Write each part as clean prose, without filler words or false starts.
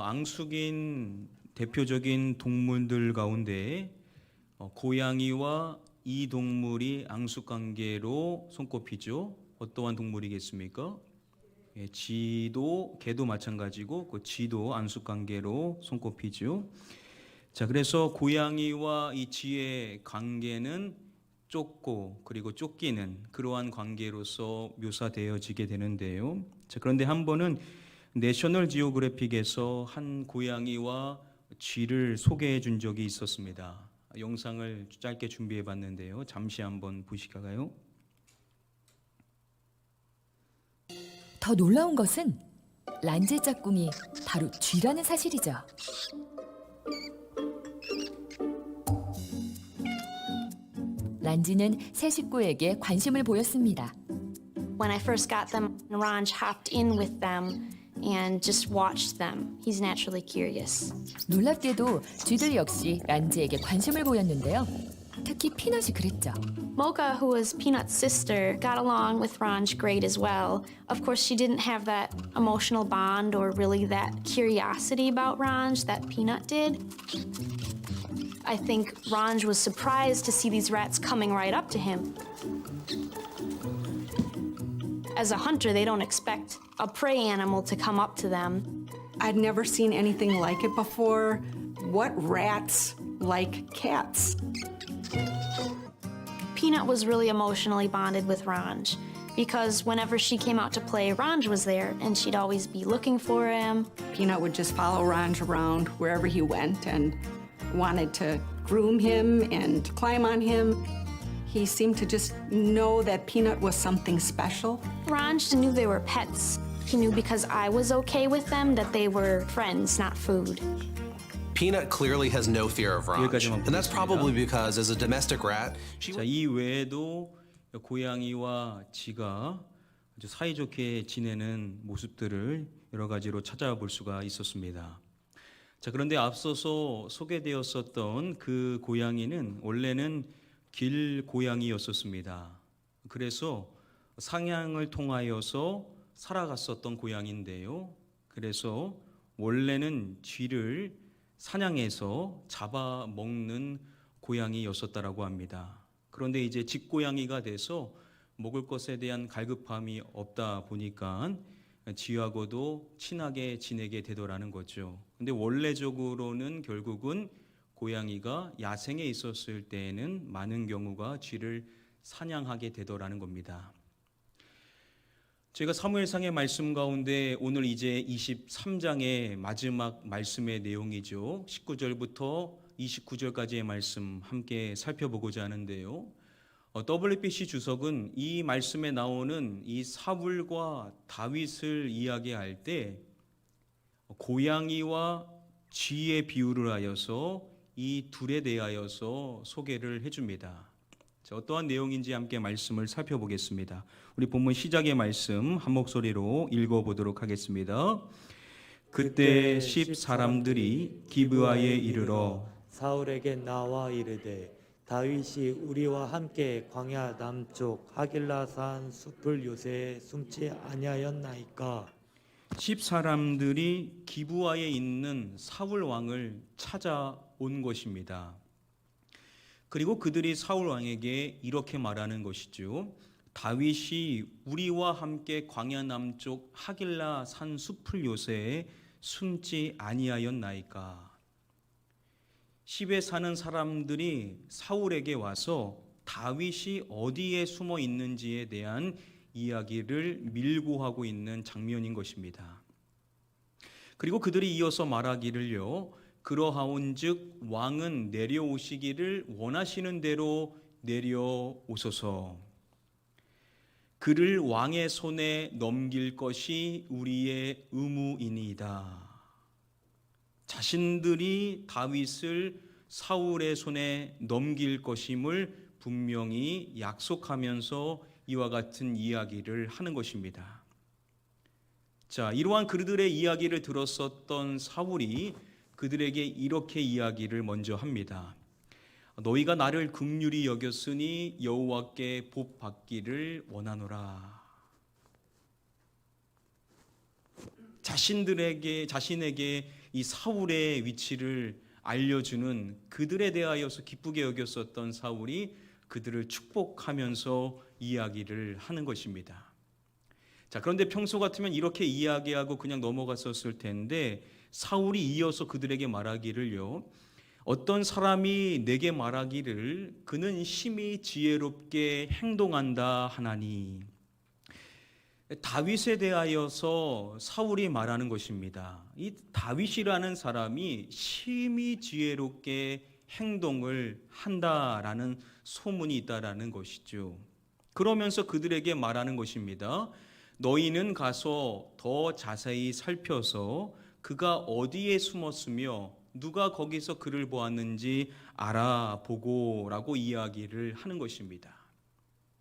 앙숙인 대표적인 동물들 가운데 고양이와 이 동물이 앙숙 관계로 손꼽히죠. 어떠한 동물이겠습니까? 예, 개도 마찬가지고 그 쥐도 앙숙 관계로 손꼽히죠. 자, 그래서 고양이와 이 쥐의 관계는 쫓고 그리고 쫓기는 그러한 관계로서 묘사되어지게 되는데요. 자, 그런데 한 번은 내셔널 지오그래픽에서 한 고양이와 쥐를 소개해 준 적이 있었습니다. 영상을 짧게 준비해 봤는데요. 잠시 한번 보시까요? 더 놀라운 것은 란제 짝꿍이 바로 쥐라는 사실이죠. 란지는 새 식구에게 관심을 보였습니다. When I first got them, Ranj hopped in with them and just watched them. He's naturally curious. 놀랍게도 쥐들 역시 란지에게 관심을 보였는데요. 특히 피넛이 그랬죠. Mocha, who was Peanut's sister, got along with Ranj great as well. Of course, she didn't have that emotional bond or really that curiosity about Ranj that Peanut did. I think Ranj was surprised to see these rats coming right up to him. As a hunter, they don't expect a prey animal to come up to them. I'd never seen anything like it before. What rats like cats? Peanut was really emotionally bonded with Ranj because whenever she came out to play, Ranj was there and she'd always be looking for him. Peanut would just follow Ranj around wherever he went and wanted to groom him and climb on him. He seemed to just know that Peanut was something special. Ranj knew they were pets. He knew because I was okay with them that they were friends, not food. Peanut clearly has no fear of Ranj, 여기까지만 and that's 보겠습니다. probably because as a domestic rat, she 자, 이 외에도 고양이와 쥐가 아주 사이좋게 지내는 모습들을 여러 가지로 찾아볼 수가 있었습니다. 자, 그런데 앞서서 소개되었었던 그 고양이는 원래는 길 고양이였었습니다. 그래서 상향을 통하여서 살아갔었던 고양인데요. 그래서 원래는 쥐를 사냥해서 잡아먹는 고양이였었다라고 합니다. 그런데 이제 집고양이가 돼서 먹을 것에 대한 갈급함이 없다 보니까 쥐하고도 친하게 지내게 되더라는 거죠. 근데 원래적으로는 결국은 고양이가 야생에 있었을 때에는 많은 경우가 쥐를 사냥하게 되더라는 겁니다. 제가 사무엘상의 말씀 가운데 오늘 이제 23장의 마지막 말씀의 내용이죠. 19절부터 29절까지의 말씀 함께 살펴보고자 하는데요. WBC 주석은 이 말씀에 나오는 이 사울과 다윗을 이야기할 때 고양이와 쥐의 비유를 하여서 이 둘에 대하여서 소개를 해줍니다. 자, 어떠한 내용인지 함께 말씀을 살펴보겠습니다. 우리 본문 시작의 말씀 한 목소리로 읽어보도록 하겠습니다. 그때 10 사람들이 기브아에 이르러 사울에게 나와 이르되 다윗이 우리와 함께 광야 남쪽 하길라산 숲을 요새에 숨지 아니하였나이까. 10 사람들이 기브아에 있는 사울 왕을 찾아온 것입니다. 그리고 그들이 사울 왕에게 이렇게 말하는 것이죠. 다윗이 우리와 함께 광야 남쪽 하길라 산 숲을 요새에 숨지 아니하였나이까. 10에 사는 사람들이 사울에게 와서 다윗이 어디에 숨어 있는지에 대한 이야기를 밀고 하고 있는 장면인 것입니다. 그리고 그들이 이어서 말하기를요. 그러하온즉 왕은 내려오시기를 원하시는 대로 내려오소서. 그를 왕의 손에 넘길 것이 우리의 의무이니이다. 자신들이 다윗을 사울의 손에 넘길 것임을 분명히 약속하면서 이와 같은 이야기를 하는 것입니다. 자, 이러한 그들의 이야기를 들었었던 사울이 그들에게 이렇게 이야기를 먼저 합니다. 너희가 나를 긍휼히 여겼으니 여호와께 복 받기를 원하노라. 자신에게 이 사울의 위치를 알려주는, 그들에 대하여서 기쁘게 여겼었던 사울이 그들을 축복하면서 이야기를 하는 것입니다. 자, 그런데 평소 같으면 이렇게 이야기하고 그냥 넘어갔었을 텐데 사울이 이어서 그들에게 말하기를요, 어떤 사람이 내게 말하기를 그는 심히 지혜롭게 행동한다 하나니. 다윗에 대하여서 사울이 말하는 것입니다. 이 다윗이라는 사람이 심히 지혜롭게 행동을 한다라는 소문이 있다라는 것이죠. 그러면서 그들에게 말하는 것입니다. 너희는 가서 더 자세히 살펴서 그가 어디에 숨었으며 누가 거기서 그를 보았는지 알아보고라고 이야기를 하는 것입니다.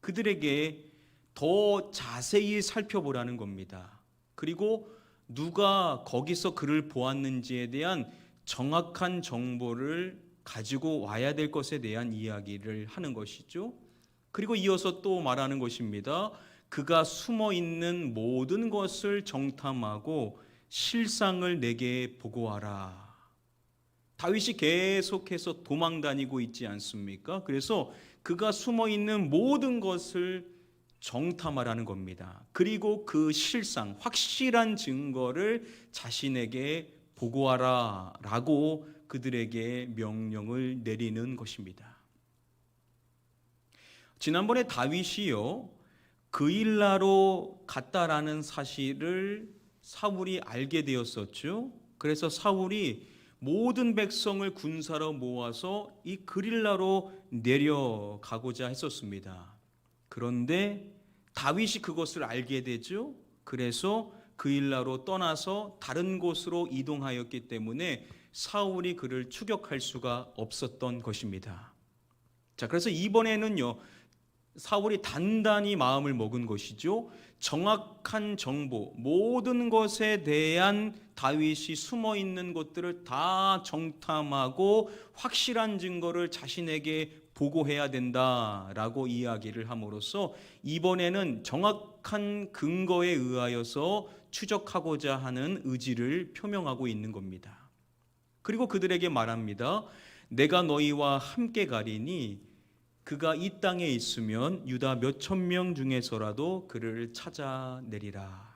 그들에게 더 자세히 살펴보라는 겁니다. 그리고 누가 거기서 그를 보았는지에 대한 정확한 정보를 가지고 와야 될 것에 대한 이야기를 하는 것이죠. 그리고 이어서 또 말하는 것입니다. 그가 숨어 있는 모든 것을 정탐하고 실상을 내게 보고하라. 다윗이 계속해서 도망다니고 있지 않습니까? 그래서 그가 숨어 있는 모든 것을 정탐하라는 겁니다. 그리고 그 실상, 확실한 증거를 자신에게 보고하라 라고 그들에게 명령을 내리는 것입니다. 지난번에 다윗이요, 그일라로 갔다라는 사실을 사울이 알게 되었었죠. 그래서 사울이 모든 백성을 군사로 모아서 이 그릴라로 내려가고자 했었습니다. 그런데 다윗이 그것을 알게 되죠. 그래서 그일라로 떠나서 다른 곳으로 이동하였기 때문에 사울이 그를 추격할 수가 없었던 것입니다. 자, 그래서 이번에는요, 사울이 단단히 마음을 먹은 것이죠. 정확한 정보, 모든 것에 대한 다윗이 숨어 있는 것들을 다 정탐하고 확실한 증거를 자신에게 보고해야 된다라고 이야기를 함으로써 이번에는 정확한 근거에 의하여서 추적하고자 하는 의지를 표명하고 있는 겁니다. 그리고 그들에게 말합니다. 내가 너희와 함께 가리니 그가 이 땅에 있으면 유다 몇천 명 중에서라도 그를 찾아내리라.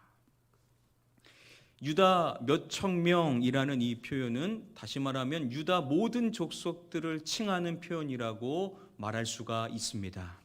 유다 몇천 명이라는 이 표현은 다시 말하면 유다 모든 족속들을 칭하는 표현이라고 말할 수가 있습니다.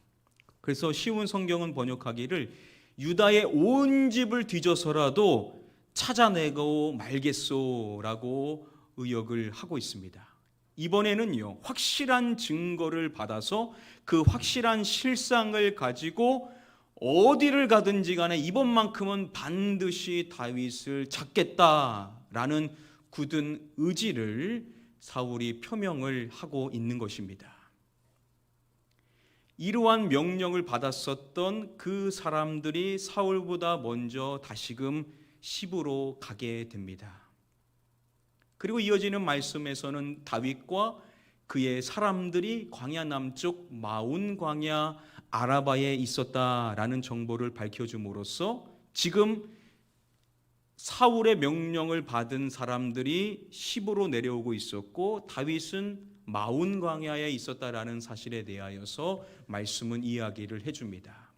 그래서 쉬운 성경은 번역하기를 유다의 온 집을 뒤져서라도 찾아내고 말겠소라고 의역을 하고 있습니다. 이번에는요, 확실한 증거를 받아서 그 확실한 실상을 가지고 어디를 가든지 간에 이번만큼은 반드시 다윗을 잡겠다라는 굳은 의지를 사울이 표명을 하고 있는 것입니다. 이러한 명령을 받았었던 그 사람들이 사울보다 먼저 다시금 시브로 가게 됩니다. 그리고 이어지는 말씀에서는 다윗과 그의 사람들이 광야 남쪽 마운 광야 아라바에 있었다라는 정보를 밝혀줌으로써 지금 사울의 명령을 받은 사람들이 시브로 내려오고 있었고 다윗은 마운 광야에 있었다라는 사실에 대하여서 말씀은 이야기를 해줍니다.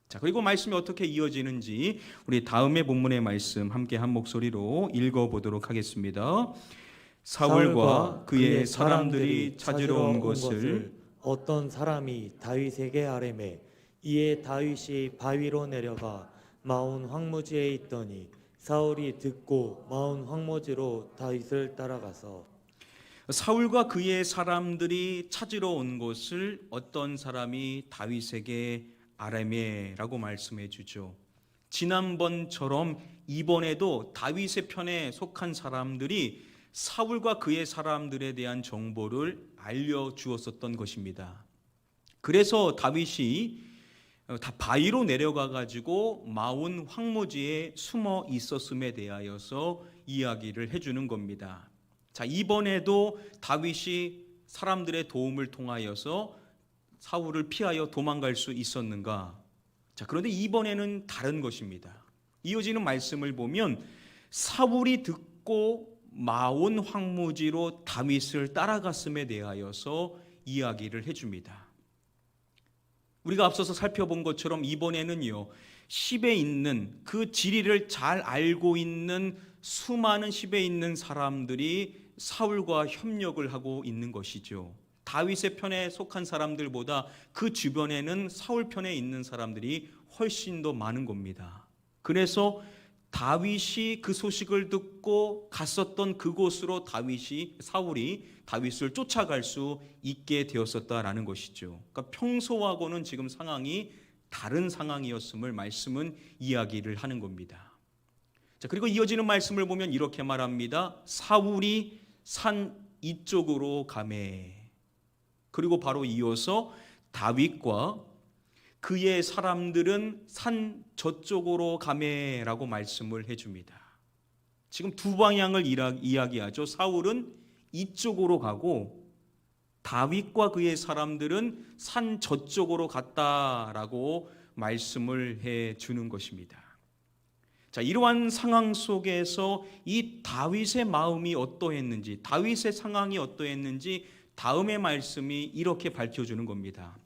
자, 그리고 말씀이 어떻게 이어지는지 우리 다음의 본문의 말씀 함께 한 목소리로 읽어보도록 하겠습니다. 사울과 그의 사람들이 찾으러 온 것을 어떤 사람이 다윗에게 아뢰매 이에 다윗이 바위로 내려가 마온 황무지에 있더니 사울이 듣고 마온 황무지로 다윗을 따라가서 사울과 그의 사람들이 찾으러 온 것을 어떤 사람이 다윗에게 아뢰매라고 말씀해 주죠. 지난번처럼 이번에도 다윗의 편에 속한 사람들이 사울과 그의 사람들에 대한 정보를 알려주었었던 것입니다. 그래서 다윗이 다 바위로 내려가 가지고 마온 황무지에 숨어 있었음에 대하여서 이야기를 해주는 겁니다. 자, 이번에도 다윗이 사람들의 도움을 통하여서 사울을 피하여 도망갈 수 있었는가? 자, 그런데 이번에는 다른 것입니다. 이어지는 말씀을 보면 사울이 듣고 마온 황무지로 다윗을 따라갔음에 대하여서 이야기를 해줍니다. 우리가 앞서서 살펴본 것처럼 이번에는요, 10에 있는 그 지리를 잘 알고 있는 수많은 10에 있는 사람들이 사울과 협력을 하고 있는 것이죠. 다윗의 편에 속한 사람들보다 그 주변에는 사울 편에 있는 사람들이 훨씬 더 많은 겁니다. 그래서 다윗이 그 소식을 듣고 갔었던 그곳으로 사울이 다윗을 쫓아갈 수 있게 되었었다라는 것이죠. 그러니까 평소하고는 지금 상황이 다른 상황이었음을 말씀은 이야기를 하는 겁니다. 자, 그리고 이어지는 말씀을 보면 이렇게 말합니다. 사울이 산 이쪽으로 가매. 그리고 바로 이어서 다윗과 그의 사람들은 산 저쪽으로 가매라고 말씀을 해줍니다. 지금 두 방향을 이야기하죠. 사울은 이쪽으로 가고 다윗과 그의 사람들은 산 저쪽으로 갔다라고 말씀을 해주는 것입니다. 자, 이러한 상황 속에서 이 다윗의 마음이 어떠했는지, 다윗의 상황이 어떠했는지 다음의 말씀이 이렇게 밝혀주는 겁니다.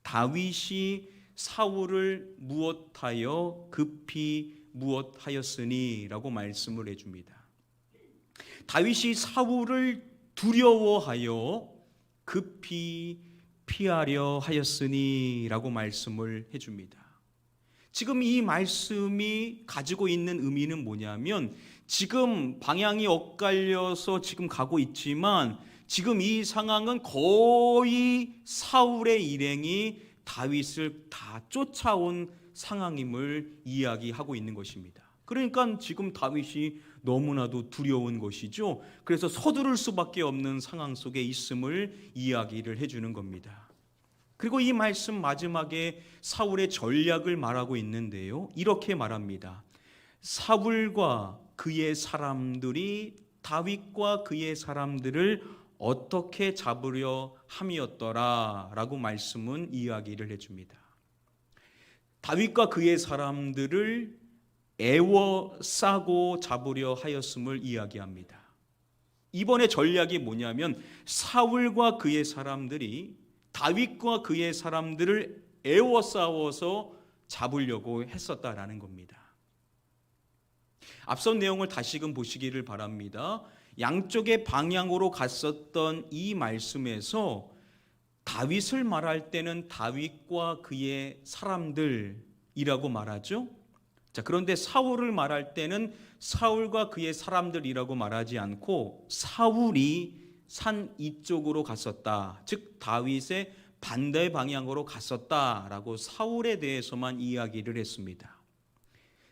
다윗이 사울을 무엇하여 급히 무엇하였으니 라고 말씀을 해줍니다. 다윗이 사울을 두려워하여 급히 피하려 하였으니 라고 말씀을 해줍니다. 지금 이 말씀이 가지고 있는 의미는 뭐냐면, 지금 방향이 엇갈려서 지금 가고 있지만 지금 이 상황은 거의 사울의 일행이 다윗을 다 쫓아온 상황임을 이야기하고 있는 것입니다. 그러니까 지금 다윗이 너무나도 두려운 것이죠. 그래서 서두를 수밖에 없는 상황 속에 있음을 이야기를 해주는 겁니다. 그리고 이 말씀 마지막에 사울의 전략을 말하고 있는데요, 이렇게 말합니다. 사울과 그의 사람들이 다윗과 그의 사람들을 어떻게 잡으려 함이었더라 라고 말씀은 이야기를 해줍니다. 다윗과 그의 사람들을 애워싸고 잡으려 하였음을 이야기합니다. 이번에 전략이 뭐냐면, 사울과 그의 사람들이 다윗과 그의 사람들을 애워싸워서 잡으려고 했었다라는 겁니다. 앞선 내용을 다시금 보시기를 바랍니다. 양쪽의 방향으로 갔었던 이 말씀에서 다윗을 말할 때는 다윗과 그의 사람들이라고 말하죠. 자, 그런데 사울을 말할 때는 사울과 그의 사람들이라고 말하지 않고 사울이 산 이쪽으로 갔었다, 즉 다윗의 반대 방향으로 갔었다라고 사울에 대해서만 이야기를 했습니다.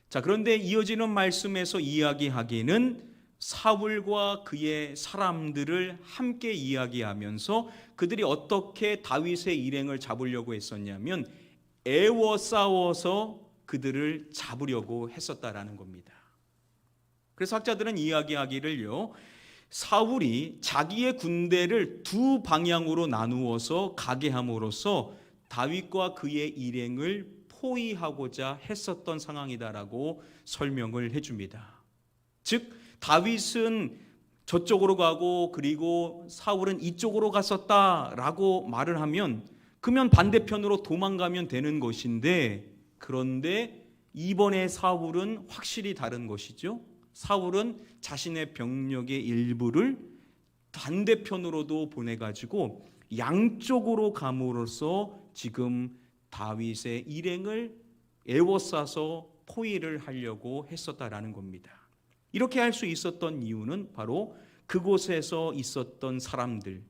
자, 그런데 이어지는 말씀에서 이야기하기는 사울과 그의 사람들을 함께 이야기하면서 그들이 어떻게 다윗의 일행을 잡으려고 했었냐면 애워싸워서 그들을 잡으려고 했었다라는 겁니다. 그래서 학자들은 이야기하기를요, 사울이 자기의 군대를 두 방향으로 나누어서 가게 함으로써 다윗과 그의 일행을 포위하고자 했었던 상황이다라고 설명을 해줍니다. 즉 다윗은 저쪽으로 가고 그리고 사울은 이쪽으로 갔었다라고 말을 하면 그러면 반대편으로 도망가면 되는 것인데, 그런데 이번에 사울은 확실히 다른 것이죠. 사울은 자신의 병력의 일부를 반대편으로도 보내가지고 양쪽으로 감으로써 지금 다윗의 일행을 애워싸서 포위를 하려고 했었다라는 겁니다. 이렇게 할 수 있었던 이유는 바로 그곳에서 있었던 사람들,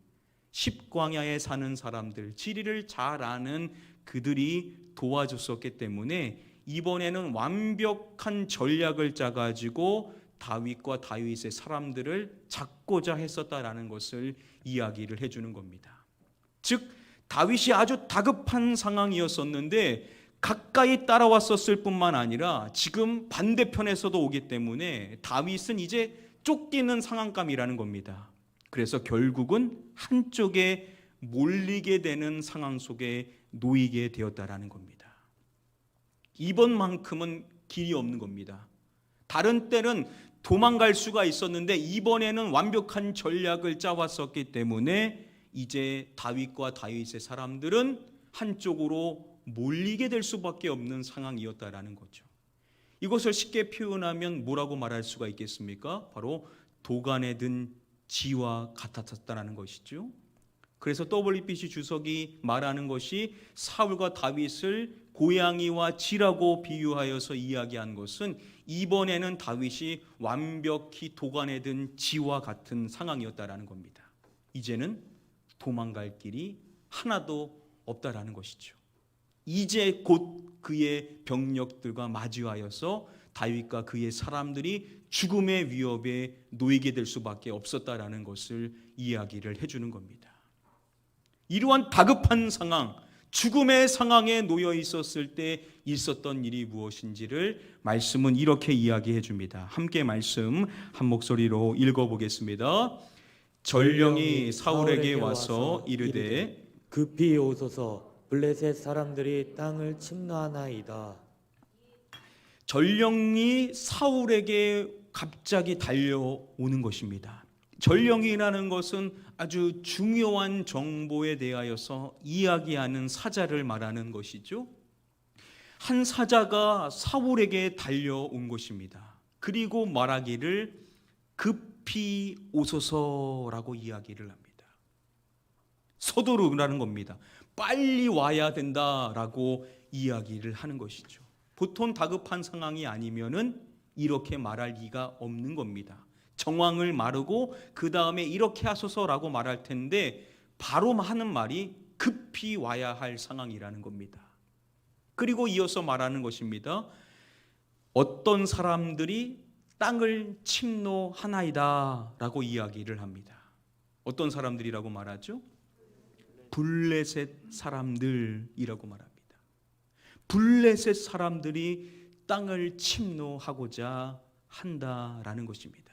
십광야에 사는 사람들, 지리를 잘 아는 그들이 도와줬었기 때문에 이번에는 완벽한 전략을 짜가지고 다윗과 다윗의 사람들을 잡고자 했었다라는 것을 이야기를 해주는 겁니다. 즉 다윗이 아주 다급한 상황이었었는데 가까이 따라왔었을 뿐만 아니라 지금 반대편에서도 오기 때문에 다윗은 이제 쫓기는 상황감이라는 겁니다. 그래서 결국은 한쪽에 몰리게 되는 상황 속에 놓이게 되었다라는 겁니다. 이번만큼은 길이 없는 겁니다. 다른 때는 도망갈 수가 있었는데 이번에는 완벽한 전략을 짜왔었기 때문에 이제 다윗과 다윗의 사람들은 한쪽으로 몰리게 될 수밖에 없는 상황이었다라는 거죠. 이것을 쉽게 표현하면 뭐라고 말할 수가 있겠습니까? 바로 도간에 든 쥐와 같았다라는 것이죠. 그래서 WBC 주석이 말하는 것이 사울과 다윗을 고양이와 쥐라고 비유하여서 이야기한 것은 이번에는 다윗이 완벽히 도간에 든 쥐와 같은 상황이었다라는 겁니다. 이제는 도망갈 길이 하나도 없다라는 것이죠. 이제 곧 그의 병력들과 마주하여서 다윗과 그의 사람들이 죽음의 위협에 놓이게 될 수밖에 없었다라는 것을 이야기를 해주는 겁니다. 이러한 다급한 상황, 죽음의 상황에 놓여 있었을 때 있었던 일이 무엇인지를 말씀은 이렇게 이야기해 줍니다. 함께 말씀 한 목소리로 읽어보겠습니다. 전령이 사울에게 와서 이르되 급히 오소서 블레셋 사람들이 땅을 침노하나이다. 전령이 사울에게 갑자기 달려오는 것입니다. 전령이라는 것은 아주 중요한 정보에 대하여서 이야기하는 사자를 말하는 것이죠. 한 사자가 사울에게 달려온 것입니다. 그리고 말하기를 급히 오소서라고 이야기를 합니다. 서두르라는 겁니다. 빨리 와야 된다라고 이야기를 하는 것이죠. 보통 다급한 상황이 아니면은 이렇게 말할 리가 없는 겁니다. 정황을 말하고 그 다음에 이렇게 하소서라고 말할 텐데 바로 하는 말이 급히 와야 할 상황이라는 겁니다. 그리고 이어서 말하는 것입니다. 어떤 사람들이 땅을 침노하나이다 라고 이야기를 합니다. 어떤 사람들이라고 말하죠? 블레셋 사람들이라고 말합니다. 블레셋 사람들이 땅을 침노하고자 한다라는 것입니다.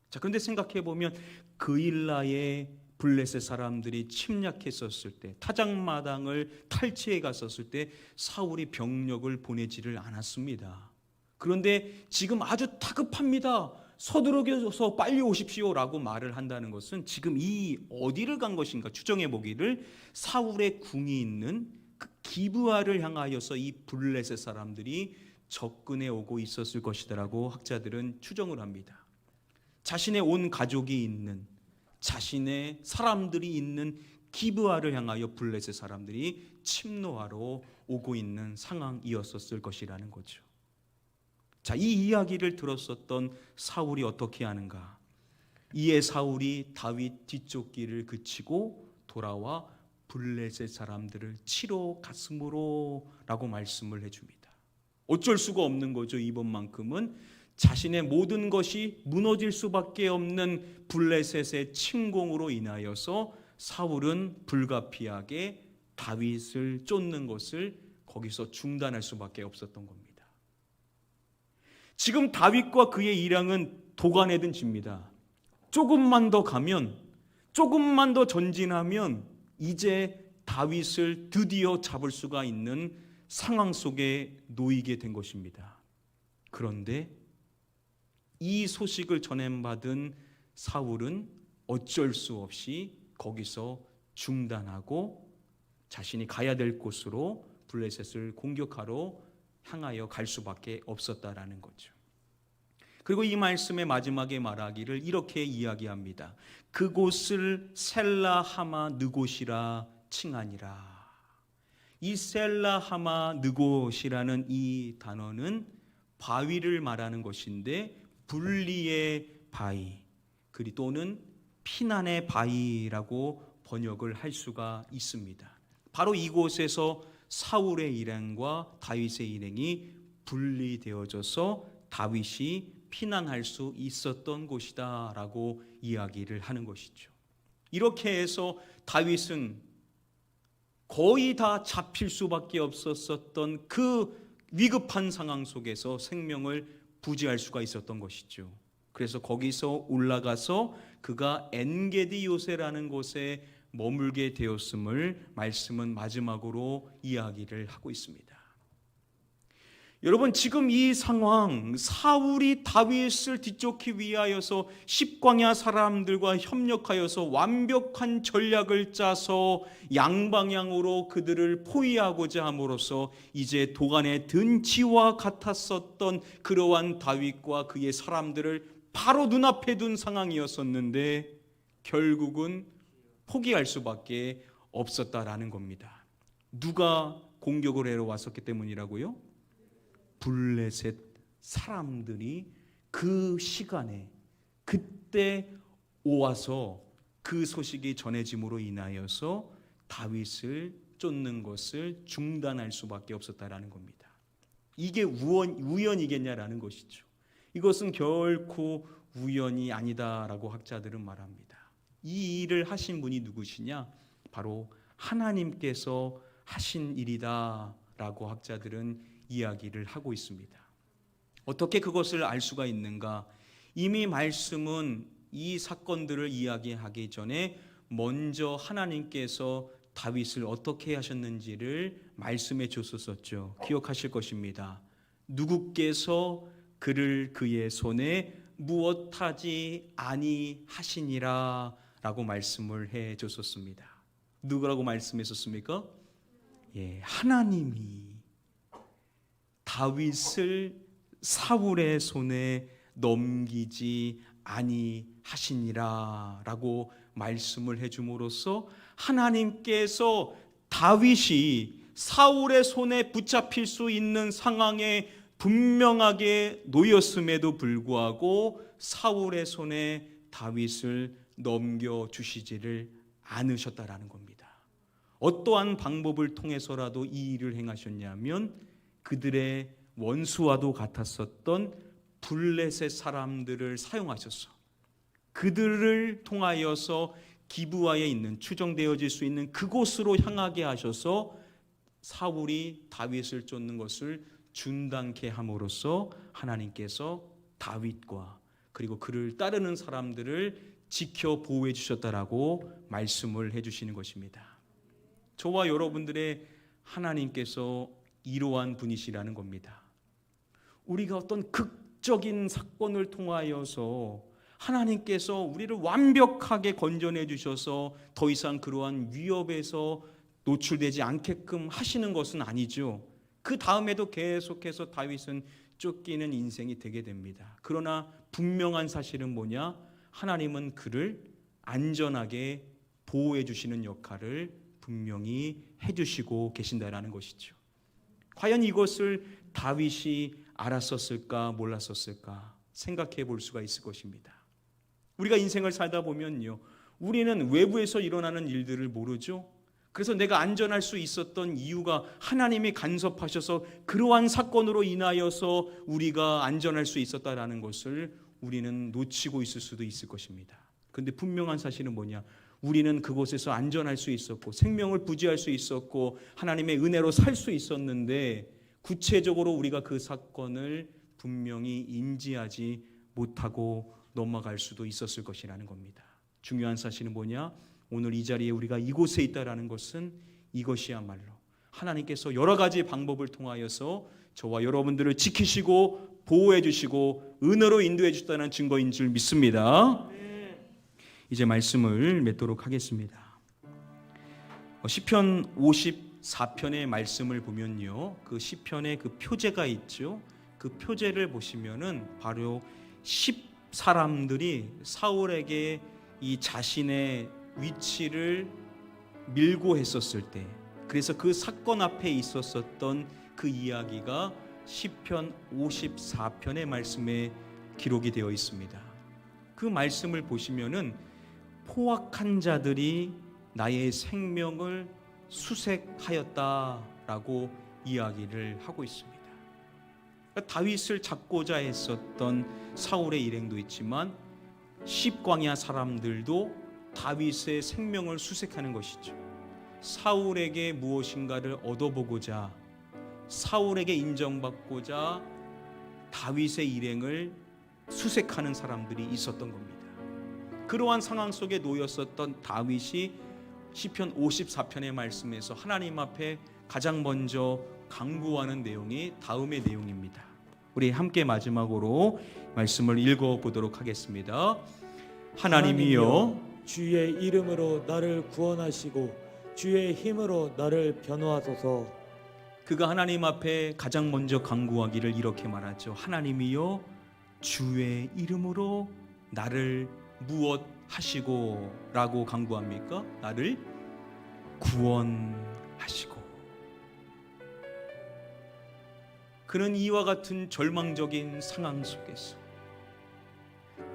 자, 그런데 생각해 보면 그일라에 블레셋 사람들이 침략했었을 때, 타작마당을 탈취해 갔었을 때 사울이 병력을 보내지를 않았습니다. 그런데 지금 아주 다급합니다. 서두르셔서 빨리 오십시오라고 말을 한다는 것은 지금 이 어디를 간 것인가 추정해 보기를 사울의 궁이 있는 그 기브아를 향하여서 이 블레셋 사람들이 접근해 오고 있었을 것이다라고 학자들은 추정을 합니다. 자신의 온 가족이 있는, 자신의 사람들이 있는 기브아를 향하여 블레셋 사람들이 침노하러 오고 있는 상황이었었을 것이라는 거죠. 자, 이 이야기를 들었었던 사울이 어떻게 하는가? 이에 사울이 다윗 뒤쫓기를 그치고 돌아와 블레셋 사람들을 치러 갔으므로 라고 말씀을 해줍니다. 어쩔 수가 없는 거죠. 이번만큼은 자신의 모든 것이 무너질 수밖에 없는 블레셋의 침공으로 인하여서 사울은 불가피하게 다윗을 쫓는 것을 거기서 중단할 수밖에 없었던 겁니다. 지금 다윗과 그의 일행은 도간에 든 쥐입니다. 조금만 더 가면, 조금만 더 전진하면 이제 다윗을 드디어 잡을 수가 있는 상황 속에 놓이게 된 것입니다. 그런데 이 소식을 전해받은 사울은 어쩔 수 없이 거기서 중단하고 자신이 가야 될 곳으로 블레셋을 공격하러 향하여 갈 수밖에 없었다라는 거죠. 그리고 이 말씀의 마지막에 말하기를 이렇게 이야기합니다. 그곳을 셀라하마 느곳이라 칭하니라. 이 셀라하마 느곳이라는 이 단어는 바위를 말하는 것인데 분리의 바위 그리 또는 피난의 바위라고 번역을 할 수가 있습니다. 바로 이곳에서 사울의 일행과 다윗의 일행이 분리되어져서 다윗이 피난할 수 있었던 곳이다 라고 이야기를 하는 것이죠. 이렇게 해서 다윗은 거의 다 잡힐 수밖에 없었던 그 위급한 상황 속에서 생명을 부지할 수가 있었던 것이죠. 그래서 거기서 올라가서 그가 엔게디 요새라는 곳에 머물게 되었음을 말씀은 마지막으로 이야기를 하고 있습니다. 여러분, 지금 이 상황, 사울이 다윗을 뒤쫓기 위하여서 십광야 사람들과 협력하여서 완벽한 전략을 짜서 양방향으로 그들을 포위하고자 함으로써 이제 도간에 든 지와 같았었던 그러한 다윗과 그의 사람들을 바로 눈앞에 둔 상황이었었는데 결국은 포기할 수밖에 없었다라는 겁니다. 누가 공격을 해러 왔었기 때문이라고요? 블레셋 사람들이 그 시간에 그때 오와서 그 소식이 전해짐으로 인하여서 다윗을 쫓는 것을 중단할 수밖에 없었다라는 겁니다. 이게 우연이겠냐라는 것이죠. 이것은 결코 우연이 아니다라고 학자들은 말합니다. 이 일을 하신 분이 누구시냐? 바로 하나님께서 하신 일이다라고 학자들은 이야기를 하고 있습니다. 어떻게 그것을 알 수가 있는가? 이미 말씀은 이 사건들을 이야기하기 전에 먼저 하나님께서 다윗을 어떻게 하셨는지를 말씀해 줬었죠. 기억하실 것입니다. 누구께서 그를 그의 손에 무엇하지 아니하시니라 라고 말씀을 해 줬었습니다. 누구라고 말씀했었습니까? 하나님이 다윗을 사울의 손에 넘기지 아니하시니라 라고 말씀을 해줌으로써 하나님께서 다윗이 사울의 손에 붙잡힐 수 있는 상황에 분명하게 놓였음에도 불구하고 사울의 손에 다윗을 넘겨주시지를 않으셨다라는 겁니다. 어떠한 방법을 통해서라도 이 일을 행하셨냐면 그들의 원수와도 같았었던 블레셋 사람들을 사용하셔서 그들을 통하여서 기브아에 있는 추정되어질 수 있는 그곳으로 향하게 하셔서 사울이 다윗을 쫓는 것을 중단케 함으로써 하나님께서 다윗과 그리고 그를 따르는 사람들을 지켜 보호해 주셨다라고 말씀을 해 주시는 것입니다. 저와 여러분들의 하나님께서 이러한 분이시라는 겁니다. 우리가 어떤 극적인 사건을 통하여서 하나님께서 우리를 완벽하게 건져내 주셔서 더 이상 그러한 위협에서 노출되지 않게끔 하시는 것은 아니죠. 그 다음에도 계속해서 다윗은 쫓기는 인생이 되게 됩니다. 그러나 분명한 사실은 뭐냐? 하나님은 그를 안전하게 보호해 주시는 역할을 분명히 해주시고 계신다라는 것이죠. 과연 이것을 다윗이 알았었을까 몰랐었을까 생각해 볼 수가 있을 것입니다. 우리가 인생을 살다 보면요, 우리는 외부에서 일어나는 일들을 모르죠. 그래서 내가 안전할 수 있었던 이유가 하나님이 간섭하셔서 그러한 사건으로 인하여서 우리가 안전할 수 있었다라는 것을 우리는 놓치고 있을 수도 있을 것입니다. 그런데 분명한 사실은 뭐냐? 우리는 그곳에서 안전할 수 있었고 생명을 부지할 수 있었고 하나님의 은혜로 살 수 있었는데 구체적으로 우리가 그 사건을 분명히 인지하지 못하고 넘어갈 수도 있었을 것이라는 겁니다. 중요한 사실은 뭐냐? 오늘 이 자리에 우리가 이곳에 있다라는 것은 이것이야말로 하나님께서 여러 가지 방법을 통하여서 저와 여러분들을 지키시고 보호해 주시고 은혜로 인도해 주셨다는 증거인 줄 믿습니다. 이제 말씀을 맺도록 하겠습니다. 시편 54편의 말씀을 보면요, 그 시편의 그 표제가 있죠. 그 표제를 보시면은 바로 10사람들이 사울에게 이 자신의 위치를 밀고 했었을 때, 그래서 그 사건 앞에 있었었던 그 이야기가 시편 54편의 말씀에 기록이 되어 있습니다. 그 말씀을 보시면은 포악한 자들이 나의 생명을 수색하였다라고 이야기를 하고 있습니다. 그러니까 다윗을 잡고자 했었던 사울의 일행도 있지만 십광야 사람들도 다윗의 생명을 수색하는 것이죠. 사울에게 무엇인가를 얻어보고자, 사울에게 인정받고자 다윗의 일행을 수색하는 사람들이 있었던 겁니다. 그러한 상황 속에 놓였었던 다윗이 시편 54편의 말씀에서 하나님 앞에 가장 먼저 강구하는 내용이 다음의 내용입니다. 우리 함께 마지막으로 말씀을 읽어보도록 하겠습니다. 하나님이여 주의 이름으로 나를 구원하시고 주의 힘으로 나를 변호하소서. 그가 하나님 앞에 가장 먼저 간구하기를 이렇게 말하죠. 하나님이여 주의 이름으로 나를 무엇하시고 라고 간구합니까? 나를 구원하시고. 그는 이와 같은 절망적인 상황 속에서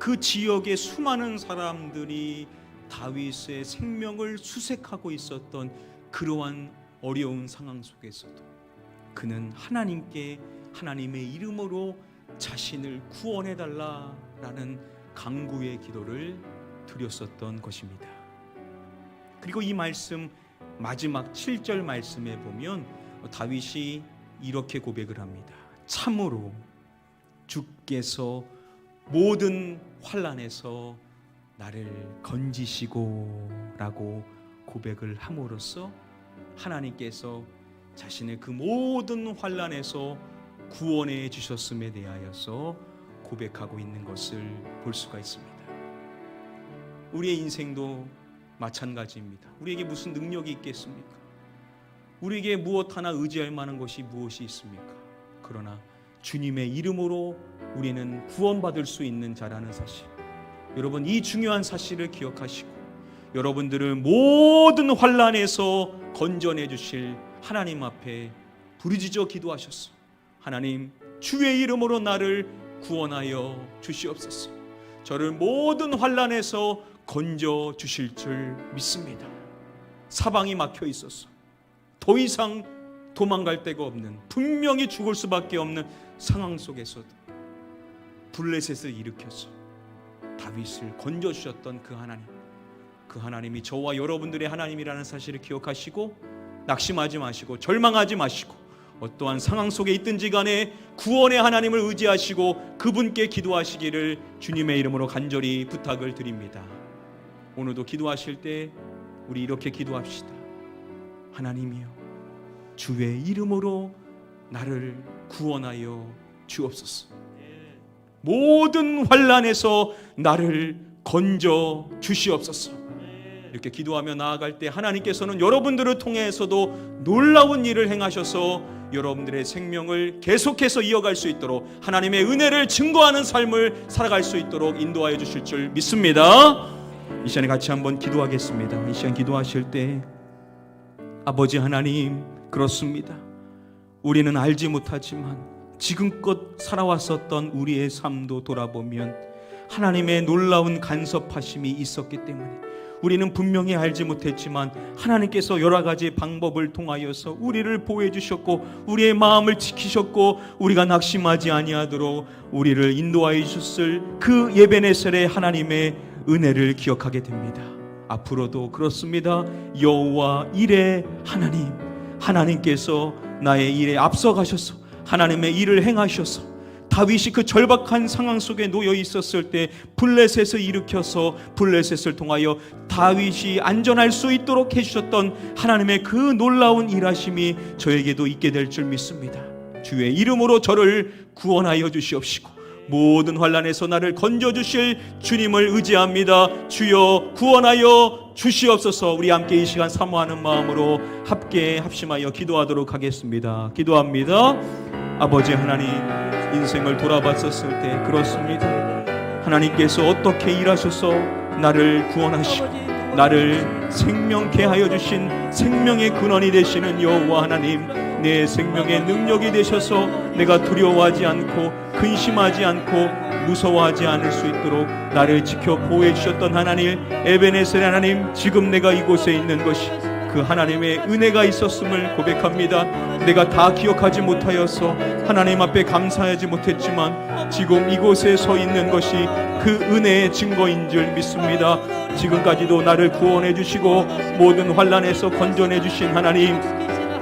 그 지역의 수많은 사람들이 다윗의 생명을 수색하고 있었던 그러한 어려운 상황 속에서도 그는 하나님께 하나님의 이름으로 자신을 구원해달라라는 간구의 기도를 드렸었던 것입니다. 그리고 이 말씀 마지막 7절 말씀에 보면 다윗이 이렇게 고백을 합니다. 참으로 주께서 모든 환난에서 나를 건지시고 라고 고백을 함으로써 하나님께서 자신의 그 모든 환난에서 구원해 주셨음에 대하여서 고백하고 있는 것을 볼 수가 있습니다. 우리의 인생도 마찬가지입니다. 우리에게 무슨 능력이 있겠습니까? 우리에게 무엇 하나 의지할 만한 것이 무엇이 있습니까? 그러나 주님의 이름으로 우리는 구원받을 수 있는 자라는 사실, 여러분 이 중요한 사실을 기억하시고 여러분들을 모든 환난에서 건져내 주실 하나님 앞에 부르짖어 기도하셨어. 하나님 주의 이름으로 나를 구원하여 주시옵소서. 저를 모든 환난에서 건져 주실 줄 믿습니다. 사방이 막혀 있었어. 더 이상 도망갈 데가 없는, 분명히 죽을 수밖에 없는 상황 속에서도 블레셋을 일으켜서 다윗을 건져주셨던 그 하나님, 그 하나님이 저와 여러분들의 하나님이라는 사실을 기억하시고 낙심하지 마시고 절망하지 마시고 어떠한 상황 속에 있든지 간에 구원의 하나님을 의지하시고 그분께 기도하시기를 주님의 이름으로 간절히 부탁을 드립니다. 오늘도 기도하실 때 우리 이렇게 기도합시다. 하나님이여 주의 이름으로 나를 구원하여 주옵소서. 모든 환난에서 나를 건져 주시옵소서. 이렇게 기도하며 나아갈 때 하나님께서는 여러분들을 통해서도 놀라운 일을 행하셔서 여러분들의 생명을 계속해서 이어갈 수 있도록 하나님의 은혜를 증거하는 삶을 살아갈 수 있도록 인도하여 주실 줄 믿습니다. 이 시간에 같이 한번 기도하겠습니다. 이 시간 기도하실 때 아버지 하나님, 그렇습니다. 우리는 알지 못하지만 지금껏 살아왔었던 우리의 삶도 돌아보면 하나님의 놀라운 간섭하심이 있었기 때문에 우리는 분명히 알지 못했지만 하나님께서 여러 가지 방법을 통하여서 우리를 보호해 주셨고 우리의 마음을 지키셨고 우리가 낙심하지 아니하도록 우리를 인도하여 주셨을 그 에베네셀의 하나님의 은혜를 기억하게 됩니다. 앞으로도 그렇습니다. 여호와 일의 하나님, 하나님께서 나의 일에 앞서가셔서 하나님의 일을 행하셔서 다윗이 그 절박한 상황 속에 놓여 있었을 때 블레셋을 일으켜서 블레셋을 통하여 다윗이 안전할 수 있도록 해주셨던 하나님의 그 놀라운 일하심이 저에게도 있게 될 줄 믿습니다. 주의 이름으로 저를 구원하여 주시옵시고 모든 환난에서 나를 건져주실 주님을 의지합니다. 주여 구원하여 주시옵소서. 우리 함께 이 시간 사모하는 마음으로 함께 합심하여 기도하도록 하겠습니다. 기도합니다. 아버지 하나님, 인생을 돌아봤었을 때 그렇습니다. 하나님께서 어떻게 일하셔서 나를 구원하시고 나를 생명케 하여 주신 생명의 근원이 되시는 여호와 하나님, 내 생명의 능력이 되셔서 내가 두려워하지 않고 근심하지 않고 무서워하지 않을 수 있도록 나를 지켜 보호해 주셨던 하나님, 에베네셀 하나님, 지금 내가 이곳에 있는 것이 그 하나님의 은혜가 있었음을 고백합니다. 내가 다 기억하지 못하여서 하나님 앞에 감사하지 못했지만 지금 이곳에 서 있는 것이 그 은혜의 증거인 줄 믿습니다. 지금까지도 나를 구원해 주시고 모든 환난에서 건져내 주신 하나님,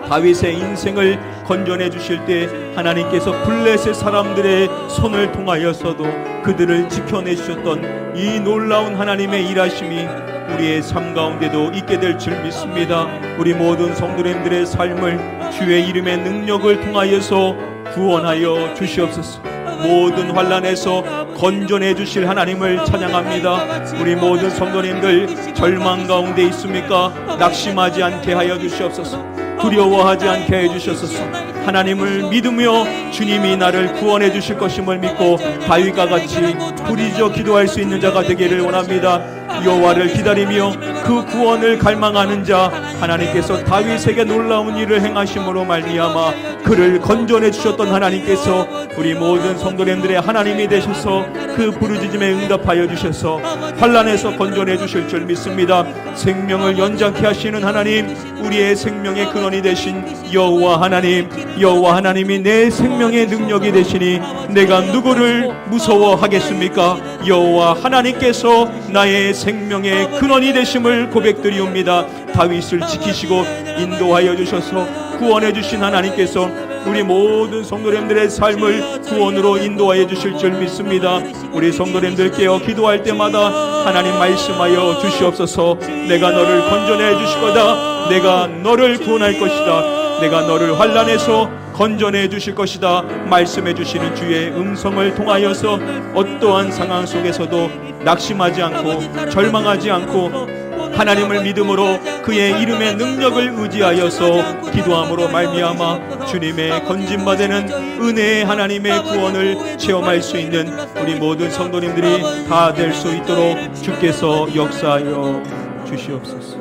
다윗의 인생을 건져내 주실 때 하나님께서 블레셋 사람들의 손을 통하여서도 그들을 지켜내 주셨던 이 놀라운 하나님의 일하심이 우리의 삶 가운데도 있게 될 줄 믿습니다. 우리 모든 성도님들의 삶을 주의 이름의 능력을 통하여서 구원하여 주시옵소서. 모든 환난에서 건져내 주실 하나님을 찬양합니다. 우리 모든 성도님들 절망 가운데 있습니까? 낙심하지 않게 하여 주시옵소서. 두려워하지 않게 해 주시옵소서. 하나님을 믿으며 주님이 나를 구원해 주실 것임을 믿고 다윗과 같이 부르짖어 기도할 수 있는 자가 되기를 원합니다. 여호와를 기다리며 그 구원을 갈망하는 자, 하나님께서 다윗에게 놀라운 일을 행하심으로 말미암아 그를 건져내 주셨던 하나님께서 우리 모든 성도님들의 하나님이 되셔서 그 부르짖음에 응답하여 주셔서 환난에서 건져내 주실 줄 믿습니다. 생명을 연장케 하시는 하나님, 우리의 생명의 근원이 되신 여호와 하나님, 여호와 하나님이 내 생명의 능력이 되시니 내가 누구를 무서워하겠습니까? 여호와 하나님께서 나의 생명의 근원이 되심을 고백드리옵니다. 다윗을 지키시고 인도하여 주셔서 구원해 주신 하나님께서 우리 모든 성도님들의 삶을 구원으로 인도하여 주실 줄 믿습니다. 우리 성도님들 깨어 기도할 때마다 하나님 말씀하여 주시옵소서. 내가 너를 건져내 주실 거다. 내가 너를 구원할 것이다. 내가 너를 환난에서 건져내 주실 것이다. 말씀해 주시는 주의 음성을 통하여서 어떠한 상황 속에서도 낙심하지 않고 절망하지 않고 하나님을 믿음으로 그의 이름의 능력을 의지하여서 기도함으로 말미암아 주님의 건진받는 은혜의 하나님의 구원을 체험할 수 있는 우리 모든 성도님들이 다 될 수 있도록 주께서 역사하여 주시옵소서.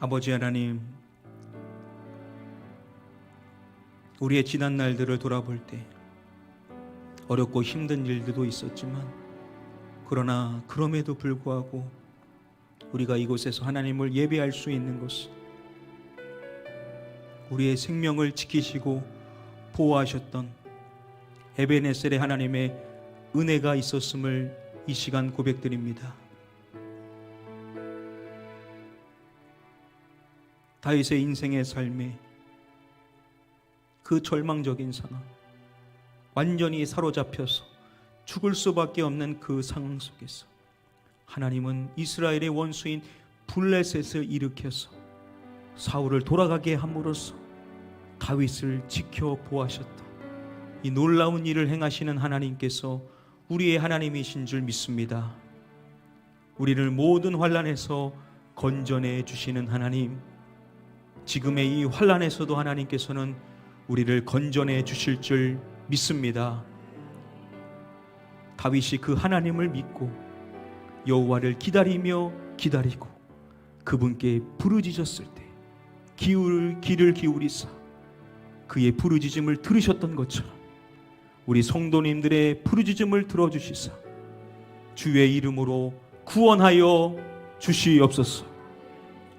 아버지 하나님, 우리의 지난 날들을 돌아볼 때 어렵고 힘든 일들도 있었지만 그러나 그럼에도 불구하고 우리가 이곳에서 하나님을 예배할 수 있는 것은 우리의 생명을 지키시고 보호하셨던 에베네셀의 하나님의 은혜가 있었음을 이 시간 고백드립니다. 다윗의 인생의 삶에 그 절망적인 상황, 완전히 사로잡혀서 죽을 수밖에 없는 그 상황 속에서 하나님은 이스라엘의 원수인 블레셋을 일으켜서 사울을 돌아가게 함으로써 다윗을 지켜 보호하셨다. 이 놀라운 일을 행하시는 하나님께서 우리의 하나님이신 줄 믿습니다. 우리를 모든 환난에서 건져내 주시는 하나님, 지금의 이 환난에서도 하나님께서는 우리를 건져내 주실 줄 믿습니다. 다윗이 그 하나님을 믿고 여호와를 기다리며 기다리고 그분께 부르짖었을 때 귀를 기울이사 그의 부르짖음을 들으셨던 것처럼 우리 성도님들의 부르짖음을 들어주시사 주의 이름으로 구원하여 주시옵소서.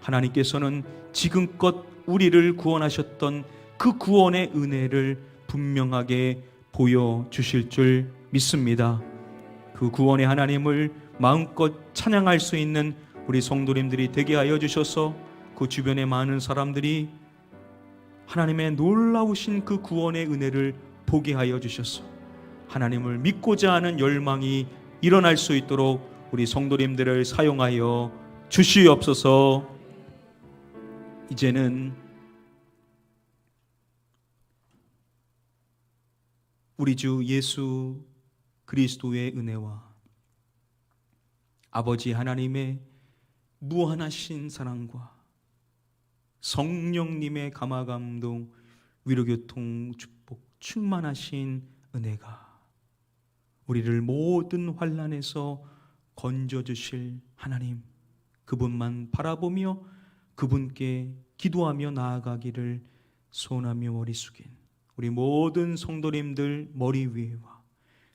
하나님께서는 지금껏 우리를 구원하셨던 그 구원의 은혜를 분명하게 보여주실 줄 믿습니다. 그 구원의 하나님을 마음껏 찬양할 수 있는 우리 성도님들이 되게 하여 주셔서 그 주변의 많은 사람들이 하나님의 놀라우신 그 구원의 은혜를 보게 하여 주셔서 하나님을 믿고자 하는 열망이 일어날 수 있도록 우리 성도님들을 사용하여 주시옵소서. 이제는 우리 주 예수 그리스도의 은혜와 아버지 하나님의 무한하신 사랑과 성령님의 감화감동 위로교통 축복 충만하신 은혜가 우리를 모든 환난에서 건져주실 하나님, 그분만 바라보며 그분께 기도하며 나아가기를 소원하며 머리 숙인 우리 모든 성도님들 머리 위에와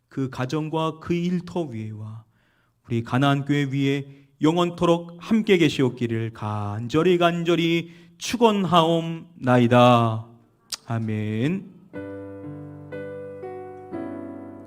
그 가정과 그 일터 위에와 우리 가나안교회 위에 영원토록 함께 계시옵기를 간절히 축원하옵나이다. 아멘.